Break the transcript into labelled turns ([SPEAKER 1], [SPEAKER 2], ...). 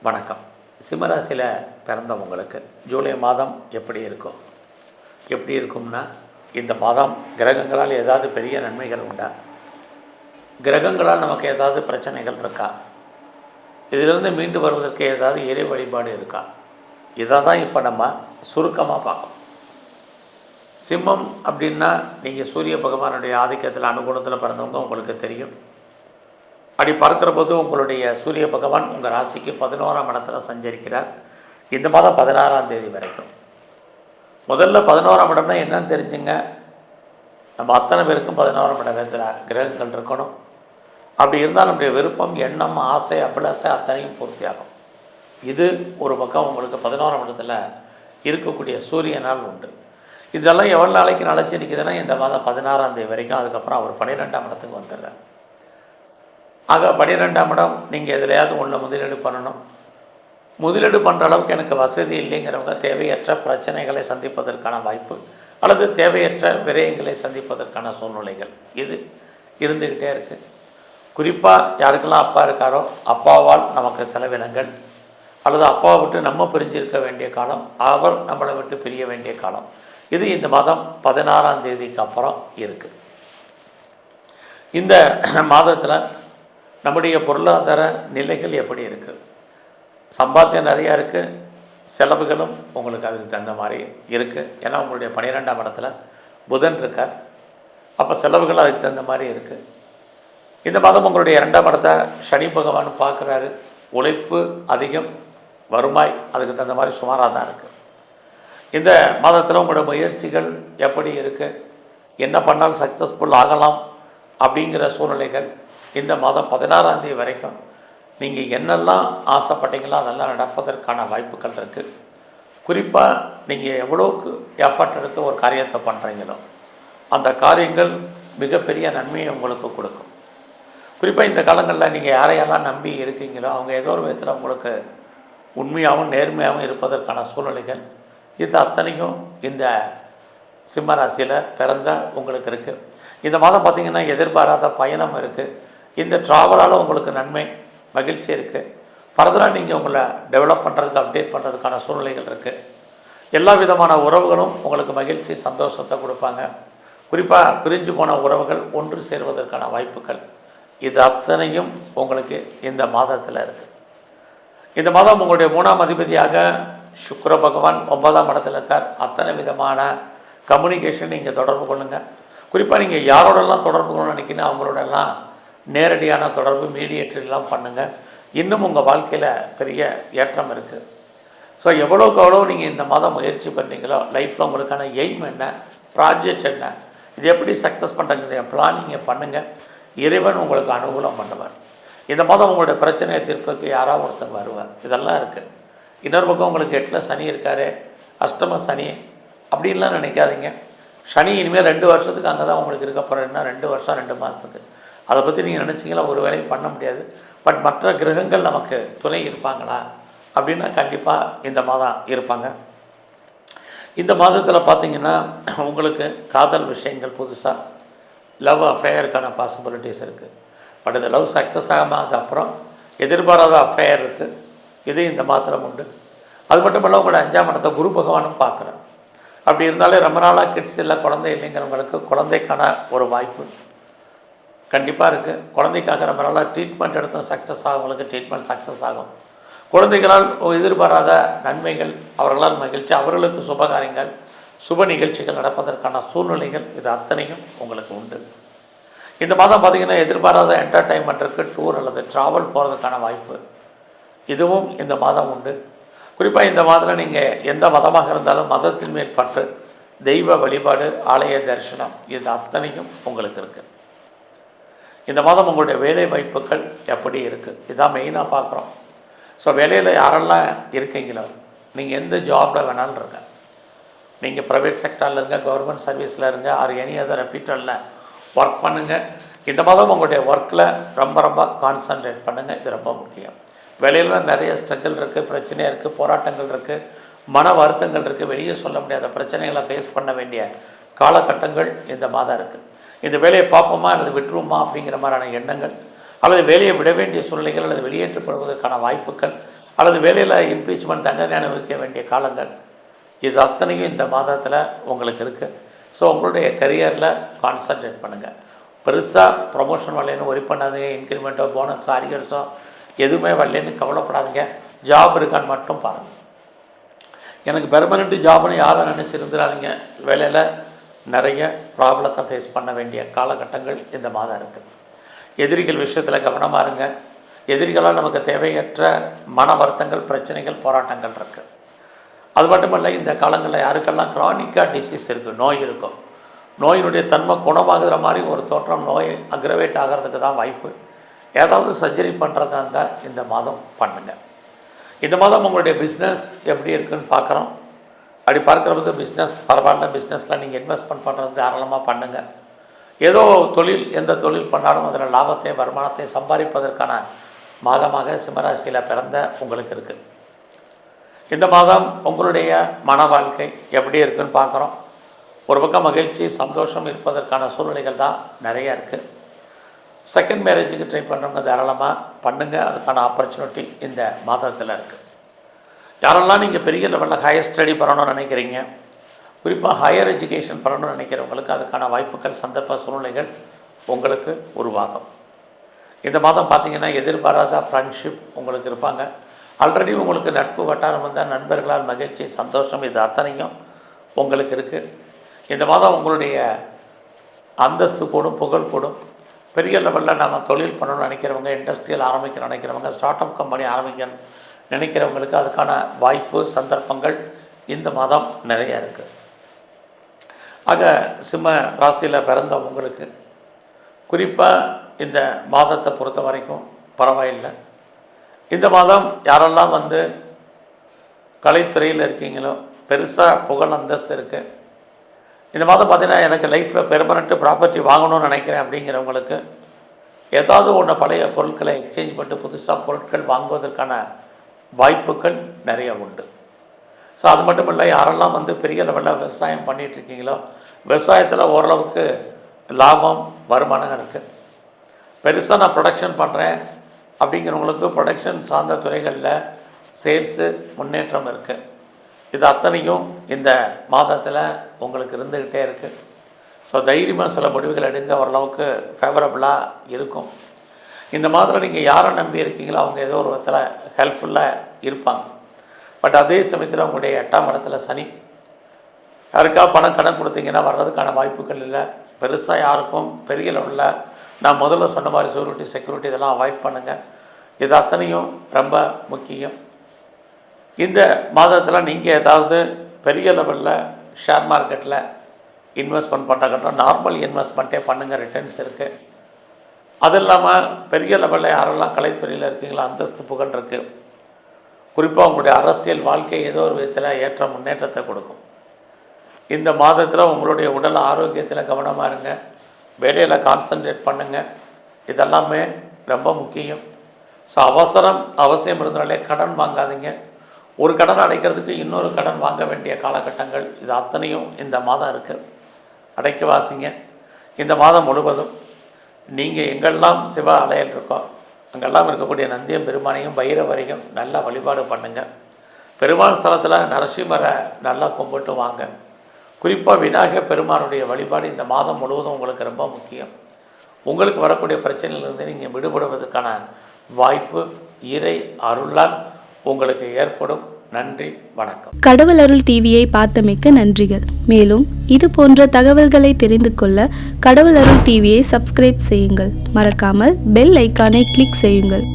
[SPEAKER 1] வணக்கம். சிம்மராசியில் பிறந்தவங்களுக்கு ஜூலை மாதம் எப்படி இருக்கும்? எப்படி இருக்கும்னா, இந்த மாதம் கிரகங்களால் ஏதாவது பெரிய நன்மைகள் உண்டா? கிரகங்களால் நமக்கு ஏதாவது பிரச்சனைகள் இருக்கா? இதிலிருந்து மீண்டு வருவதற்கு ஏதாவது இறை வழிபாடு இருக்கா? இதை தான் இப்போ நம்ம சுருக்கமாக பார்க்கணும். சிம்மம் அப்படின்னா, நீங்கள் சூரிய பகவானுடைய ஆதிக்கத்தில் அனுகூலத்தில் பிறந்தவங்க உங்களுக்கு தெரியும். அப்படி பார்க்குற போது உங்களுடைய சூரிய பகவான் உங்கள் ராசிக்கு 11ஆம் இடத்துல சஞ்சரிக்கிறார். இந்த மாதம் 16ஆம் தேதி வரைக்கும். முதல்ல 11ஆம் இடம்னா என்னன்னு தெரிஞ்சுங்க. நம்ம அத்தனை பேருக்கும் 11ஆம் இடத்துல கிரகங்கள் இருக்கணும். அப்படி இருந்தால் நம்முடைய விருப்பம், எண்ணம், ஆசை, அபிலாசை அத்தனையும் பூர்த்தியாகும். இது ஒரு பக்கம் உங்களுக்கு 11ஆம் இடத்துல இருக்கக்கூடிய சூரியனால் உண்டு. இதெல்லாம் எவ்வளோ நாளைக்கு நிலச்சி நிற்குதுன்னா, இந்த மாதம் 16ஆம் தேதி வரைக்கும். அதுக்கப்புறம் அவர் 12ஆம் இடத்துக்கு வந்துடுறார். ஆக 12ஆம் இடம், நீங்கள் எதுலையாவது ஒன்று முதலீடு பண்ணணும். முதலீடு பண்ணுற அளவுக்கு எனக்கு வசதி இல்லைங்கிறவங்க தேவையற்ற பிரச்சனைகளை சந்திப்பதற்கான வாய்ப்பு, அல்லது தேவையற்ற விரயங்களை சந்திப்பதற்கான சூழ்நிலைகள் இது இருந்துக்கிட்டே இருக்குது. குறிப்பாக யாருக்கெல்லாம் அப்பா இருக்காரோ, அப்பாவால் நமக்கு செலவினங்கள், அல்லது அப்பாவை விட்டு நம்ம பிரிஞ்சிருக்க வேண்டிய காலம், அவர் நம்மளை விட்டு பிரிய வேண்டிய காலம், இது இந்த மாதம் 16ஆம் தேதிக்கு அப்புறம் இருக்குது. இந்த மாதத்தில் நம்முடைய பொருளாதார நிலைகள் எப்படி இருக்குது? சம்பாத்தியம் நிறையா இருக்குது, செலவுகளும் உங்களுக்கு அதுக்கு தகுந்த மாதிரி இருக்குது. ஏன்னா உங்களுடைய 12ஆம் இடத்துல புதன் இருக்கார். அப்போ செலவுகள் அதுக்கு தகுந்த மாதிரி இருக்குது. இந்த மாதம் உங்களுடைய 2ஆம் இடத்தை சனி பகவான் பார்க்குறாரு. உழைப்பு அதிகம், வருமாய் அதுக்கு தகுந்த மாதிரி சுமாராக தான் இருக்குது. இந்த மாதத்தில் உங்களோட முயற்சிகள் எப்படி இருக்குது, என்ன பண்ணால் சக்ஸஸ்ஃபுல் ஆகலாம் அப்படிங்கிற சூழ்நிலைகள் இந்த மாதம் 16ஆம் தேதி வரைக்கும் நீங்கள் என்னெல்லாம் ஆசைப்பட்டீங்களோ அதெல்லாம் நடப்பதற்கான வாய்ப்புகள் இருக்குது. குறிப்பாக நீங்கள் எவ்வளோக்கு எஃபர்ட் எடுத்து ஒரு காரியத்தை பண்ணுறீங்களோ அந்த காரியங்கள் மிகப்பெரிய நன்மையை உங்களுக்கு கொடுக்கும். குறிப்பாக இந்த காலங்களில் நீங்கள் யாரையெல்லாம் நம்பி இருக்கீங்களோ அவங்க ஏதோ ஒரு விதத்தில் உங்களுக்கு உண்மையாகவும் நேர்மையாகவும் இருப்பதற்கான சூழ்நிலைகள் இது அத்தனையும் இந்த சிம்ம ராசியில் பிறந்த உங்களுக்கு இருக்குது. இந்த மாதம் பார்த்திங்கன்னா எதிர்பாராத பயணம் இருக்குது. இந்த ட்ராவலால் உங்களுக்கு நன்மை, மகிழ்ச்சி இருக்குது. ஃபர்தராக நீங்கள் உங்களை டெவலப் பண்ணுறதுக்கு, அப்டேட் பண்ணுறதுக்கான சூழ்நிலைகள் இருக்குது. எல்லா விதமான உறவுகளும் உங்களுக்கு மகிழ்ச்சி, சந்தோஷத்தை கொடுப்பாங்க. குறிப்பாக பிரிஞ்சு போன உறவுகள் ஒன்று சேர்வதற்கான வாய்ப்புகள் இது அத்தனையும் உங்களுக்கு இந்த மாதத்தில் இருக்குது. இந்த மாதம் உங்களுடைய 3ஆம் அதிபதியாக சுக்கிர பகவான் 9ஆம் இடத்துல இருக்கார். அத்தனை விதமான கம்யூனிகேஷன் நீங்கள் தொடர்பு கொள்ளுங்கள். குறிப்பாக நீங்கள் யாரோடெல்லாம் தொடர்பு கொள்ளணும்னு நினைக்கிறீங்க அவங்களோடெல்லாம் நேரடியான தொடர்பு, மீடியேட்டர்லாம் பண்ணுங்கள். இன்னும் உங்கள் வாழ்க்கையில் பெரிய ஏற்றம் இருக்குது. ஸோ எவ்வளோக்கு எவ்வளோ நீங்கள் இந்த மாதம் முயற்சி பண்ணுறீங்களோ, லைஃப்பில் உங்களுக்கான எய்ம் என்ன, ப்ராஜெக்ட் என்ன, இது எப்படி சக்ஸஸ் பண்ணுறீங்க பிளானிங்கை பண்ணுங்கள். இறைவன் உங்களுக்கு அனுகூலம் பண்ணுவார். இந்த மாதம் உங்களுடைய பிரச்சனையை தீர்ப்பதற்கு யாராவது ஒருத்தர் வருவார். இதெல்லாம் இருக்குது. இன்னொரு பக்கம் உங்களுக்கு 8ல் சனி இருக்கார், அஷ்டம சனி அப்படின்லாம் நினைக்காதீங்க. சனி இனிமேல் 2 வருஷத்துக்கு அங்கே தான் உங்களுக்கு இருக்க போகிறேன்னா 2 வருஷம் 2 மாதத்துக்கு. அதை பற்றி நீங்கள் நினச்சிங்களா ஒரு வேலையும் பண்ண முடியாது. பட் மற்ற கிரகங்கள் நமக்கு துணை இருப்பாங்களா அப்படின்னா கண்டிப்பாக இந்த மாதம் இருப்பாங்க. இந்த மாதத்தில் பார்த்திங்கன்னா உங்களுக்கு காதல் விஷயங்கள், புதுசாக லவ் அஃபேருக்கான பாசிபிலிட்டிஸ் இருக்குது. பட் இந்த லவ் சக்ஸஸ் ஆகாமல் அப்புறம் எதிர்பாராத அஃபேர் இருக்குது. இது இந்த மாதத்தில் உண்டு. அது மட்டும் இல்லை, உங்களோட 5ஆம் இடத்தை குரு பகவானும் பார்க்குறேன். அப்படி இருந்தாலே ரொம்ப நாளாக கிட்ஸ் இல்லை, குழந்தை இல்லைங்கிறவங்களுக்கு குழந்தைக்கான ஒரு வாய்ப்பு கண்டிப்பாக இருக்குது. குழந்தைக்காக ரொம்ப நாளாக ட்ரீட்மெண்ட் எடுத்தும் சக்ஸஸ் ஆகவங்களுக்கு ட்ரீட்மெண்ட் சக்ஸஸ் ஆகும். குழந்தைகளால் எதிர்பாராத நன்மைகள், அவர்களால் மகிழ்ச்சி, அவர்களுக்கு சுபகாரியங்கள், சுப நிகழ்ச்சிகள் நடப்பதற்கான சூழ்நிலைகள் இது அத்தனையும் உங்களுக்கு உண்டு. இந்த மாதம் பார்த்திங்கன்னா எதிர்பாராத என்டர்டைன்மெண்ட் இருக்குது. டூர் அல்லது ட்ராவல் போகிறதுக்கான வாய்ப்பு இதுவும் இந்த மாதம் உண்டு. குறிப்பாக இந்த மாதத்தில் நீங்கள் எந்த மதமாக இருந்தாலும் மதத்தின் மேல் பற்று, தெய்வ வழிபாடு, ஆலய தரிசனம் இது அத்தனையும் உங்களுக்கு இருக்குது. இந்த மாதம் உங்களுடைய வேலை வாய்ப்புகள் எப்படி இருக்குது இதான் மெயினாக பார்க்குறோம். ஸோ வேலையில் யாரெல்லாம் இருக்கீங்களோ, நீங்கள் எந்த ஜாபில் வேணாலும் இருங்க. நீங்கள் ப்ரைவேட் செக்டரில் இருங்க, கவர்மெண்ட் சர்வீஸில் இருங்க, ஆர் எனி அதர் ரெஃபியூட்டரில் ஒர்க் பண்ணுங்கள். இந்த மாதம் உங்களுடைய ஒர்க்கில் ரொம்ப கான்சன்ட்ரேட் பண்ணுங்கள். இது ரொம்ப முக்கியம். வேலையில் நிறைய ஸ்ட்ரகிள் இருக்குது, பிரச்சனையாக இருக்குது, போராட்டங்கள் இருக்குது, மன வருத்தங்கள் இருக்குது, வெளியே சொல்ல முடியாத பிரச்சனைகளை ஃபேஸ் பண்ண வேண்டிய காலகட்டங்கள் இந்த மாதம் இருக்குது. இந்த வேலையை பார்ப்போமா அல்லது விட்டுருவோமா அப்படிங்கிற மாதிரியான எண்ணங்கள், அல்லது வேலையை விட வேண்டிய சூழ்நிலைகள் அல்லது வெளியேற்றப்படுவதற்கான வாய்ப்புகள் அல்லது வேலையில் இம்பீச்மெண்ட் தண்டனை அனுபவிக்க வேண்டிய காலங்கள், இது அத்தனையும் இந்த மாதத்தில் உங்களுக்கு இருக்குது. ஸோ உங்களுடைய கரியரில் கான்சன்ட்ரேட் பண்ணுங்கள். பெருசாக ப்ரொமோஷன் வரலன்னு ஒரி பண்ணாதீங்க. இன்க்ரிமெண்ட்டோ போனஸோ அரியர்ஸோ எதுவுமே வரலன்னு கவலைப்படாதீங்க. ஜாப் இருக்கான்னு மட்டும் பாருங்கள். எனக்கு பெர்மனெண்ட் ஜாப்னு யாரும் நினச்சிருந்துடாதீங்க. வேலையில் நிறைய ப்ராப்ளத்தை ஃபேஸ் பண்ண வேண்டிய காலகட்டங்கள் இந்த மாதம் இருக்குது. எதிரிகள் விஷயத்தில் கவனமாக இருங்க. எதிரிகளால் நமக்கு தேவையற்ற மன வருத்தங்கள், பிரச்சனைகள், போராட்டங்கள் இருக்குது. அது மட்டும் இல்லை, இந்த காலங்களில் யாருக்கெல்லாம் க்ரானிக்காக டிசீஸ் இருக்குது, நோய் இருக்கும், நோயினுடைய தன்மை குணமாகிற மாதிரி ஒரு தோற்றம், நோய் அக்ரவேட் ஆகிறதுக்கு தான் வாய்ப்பு. ஏதாவது சர்ஜரி பண்ணுறதா இருந்தால் இந்த மாதம் பண்ணுங்கள். இந்த மாதம் உங்களுடைய பிஸ்னஸ் எப்படி இருக்குதுன்னு பார்க்குறோம். அப்படி பார்க்குறப்பது பிஸ்னஸ் பரவாயில்ல, பிஸ்னஸில் நீங்கள் இன்வெஸ்ட்மெண்ட் பண்ணுறது தாராளமாக பண்ணுங்கள். ஏதோ தொழில், எந்த தொழில் பண்ணாலும் அதில் லாபத்தை, வருமானத்தை சம்பாதிப்பதற்கான மாதமாக சிம்மராசியில் பிறந்த உங்களுக்கு இருக்குது. இந்த மாதம் உங்களுடைய மன வாழ்க்கை எப்படி இருக்குதுன்னு பார்க்குறோம். ஒரு பக்கம் மகிழ்ச்சி, சந்தோஷம் இருப்பதற்கான சூழ்நிலைகள் தான் நிறையா இருக்குது. செகண்ட் மேரேஜுக்கு ட்ரை பண்ணுறவங்க தாராளமாக பண்ணுங்கள். அதுக்கான ஆப்பர்ச்சுனிட்டி இந்த மாதத்தில் இருக்குது. யாரெல்லாம் நீங்கள் பெரிய லெவலில் ஹையர் ஸ்டடி பண்ணணும்னு நினைக்கிறீங்க, குறிப்பாக ஹையர் எஜுகேஷன் பண்ணணும்னு நினைக்கிறவங்களுக்கு அதுக்கான வாய்ப்புகள், சந்தர்ப்ப சூழ்நிலைகள் உங்களுக்கு உருவாகும். இந்த மாதம் பார்த்திங்கன்னா எதிர்பாராத ஃப்ரெண்ட்ஷிப் உங்களுக்கு இருப்பாங்க. ஆல்ரெடி உங்களுக்கு நட்பு வட்டாரம் வந்தால் நண்பர்களால் மகிழ்ச்சி, சந்தோஷம், இது அத்தனையும் உங்களுக்கு இருக்குது. இந்த மாதம் உங்களுடைய அந்தஸ்து கூடும், புகழ் கூடும். பெரிய லெவலில் நம்ம தொழில் பண்ணணும்னு நினைக்கிறவங்க, இண்டஸ்ட்ரியல் ஆரம்பிக்க நினைக்கிறவங்க, ஸ்டார்ட் அப் கம்பெனி ஆரம்பிக்க நினைக்கிறவங்களுக்கு அதுக்கான வாய்ப்பு, சந்தர்ப்பங்கள் இந்த மாதம் நிறையா இருக்குது. ஆக சிம்ம ராசியில் பிறந்த உங்களுக்கு குறிப்பாக இந்த மாதத்தை பொறுத்த வரைக்கும் பரவாயில்லை. இந்த மாதம் யாரெல்லாம் கலைத்துறையில் இருக்கீங்களோ, பெருசாக புகழ் அந்தஸ்து இருக்குது. இந்த மாதம் பார்த்திங்கன்னா எனக்கு லைஃப்பில் பெர்மனெண்ட்டு ப்ராப்பர்ட்டி வாங்கணும்னு நினைக்கிறேன் அப்படிங்கிறவங்களுக்கு ஏதாவது ஒன்று பழைய பொருட்களை எக்ஸ்சேஞ்ச் பண்ணிட்டு புதுசாக பொருட்கள் வாங்குவதற்கான வாய்ப்புகள் நிறைய உண்டு. ஸோ அது மட்டும் இல்லை, யாரெல்லாம் பெரிய லெவலில் விவசாயம் பண்ணிகிட்ருக்கீங்களோ, விவசாயத்தில் ஓரளவுக்கு லாபம், வருமானம் இருக்குது. பெருசாக நான் ப்ரொடக்ஷன் பண்ணுறேன் அப்படிங்கிறவங்களுக்கு ப்ரொடக்ஷன் சார்ந்த துறைகளில் சேல்ஸு முன்னேற்றம் இருக்குது. இது அத்தனையும் இந்த மாதத்தில் உங்களுக்கு இருந்துக்கிட்டே இருக்குது. ஸோ தைரியமாக சில முடிவுகள் எடுங்க, ஓரளவுக்கு ஃபேவரபுளாக இருக்கும். இந்த மாதத்தில் நீங்கள் யாரை நம்பி இருக்கீங்களோ அவங்க ஏதோ ஒரு விதத்தில் ஹெல்ப்ஃபுல்லாக இருப்பாங்க. பட் அதே சமயத்தில் உங்களுடைய 8ஆம் இடத்துல சனி, யாருக்கா பணம் கடன் கொடுத்தீங்கன்னா வர்றதுக்கான வாய்ப்புகள் இல்லை. பெருசாக யாருக்கும் பெரிய லெவலில் நான் முதல்ல சொன்ன மாதிரி செக்யூரிட்டி இதெல்லாம் அவாய்ட் பண்ணுங்கள். இது அத்தனையும் ரொம்ப முக்கியம். இந்த மாதத்தில் நீங்கள் ஏதாவது பெரிய லெவலில் ஷேர் மார்க்கெட்டில் இன்வெஸ்ட்மெண்ட் பண்ணுறக்கட்டும், நார்மல் இன்வெஸ்ட்மெண்ட்டே பண்ணுங்கள், ரிட்டர்ன்ஸ் இருக்குது. அது இல்லாமல் பெரிய லெவலில் யாரெல்லாம் கலைத்துறையில் இருக்கீங்களோ அந்தஸ்து, புகழ் இருக்குது. குறிப்பாக உங்களுடைய அரசியல் வாழ்க்கை ஏதோ ஒரு விதத்தில் ஏற்ற முன்னேற்றத்தை கொடுக்கும். இந்த மாதத்தில் உங்களுடைய உடல் ஆரோக்கியத்தில் கவனமாக இருங்க, வேலையில் கான்சன்ட்ரேட் பண்ணுங்கள். இதெல்லாமே ரொம்ப முக்கியம். ஸோ அவசியம் இருந்தாலே கடன் வாங்காதீங்க. ஒரு கடன் அடைக்கிறதுக்கு இன்னொரு கடன் வாங்க வேண்டிய காலகட்டங்கள் இது அத்தனையும் இந்த மாதம் இருக்குது. அடைக்க வாசிங்க. இந்த மாதம் முழுவதும் நீங்கள் எங்கெல்லாம் சிவ ஆலயம் இருக்கோ அங்கெல்லாம் இருக்கக்கூடிய நந்தியம் பெருமானையும் பைரவரையும் நல்லா வழிபாடு பண்ணுங்கள். பெருமாள் ஸ்தலத்தில் நரசிம்மரை நல்லா கும்பிட்டு வாங்க. குறிப்பாக விநாயகர் பெருமானுடைய வழிபாடு இந்த மாதம் முழுவதும் உங்களுக்கு ரொம்ப முக்கியம். உங்களுக்கு வரக்கூடிய பிரச்சனையிலிருந்து நீங்கள் விடுபடுவதற்கான வாய்ப்பு இறை அருளால் உங்களுக்கு ஏற்படும். நன்றி, வணக்கம்.
[SPEAKER 2] கடவுள் அருள் டிவியை பார்த்தமைக்க நன்றிகள். மேலும் இது போன்ற தகவல்களை தெரிந்து கொள்ள கடவுள் அருள் டிவியை சப்ஸ்கிரைப் செய்யுங்கள். மறக்காமல் பெல் ஐக்கானை கிளிக் செய்யுங்கள்.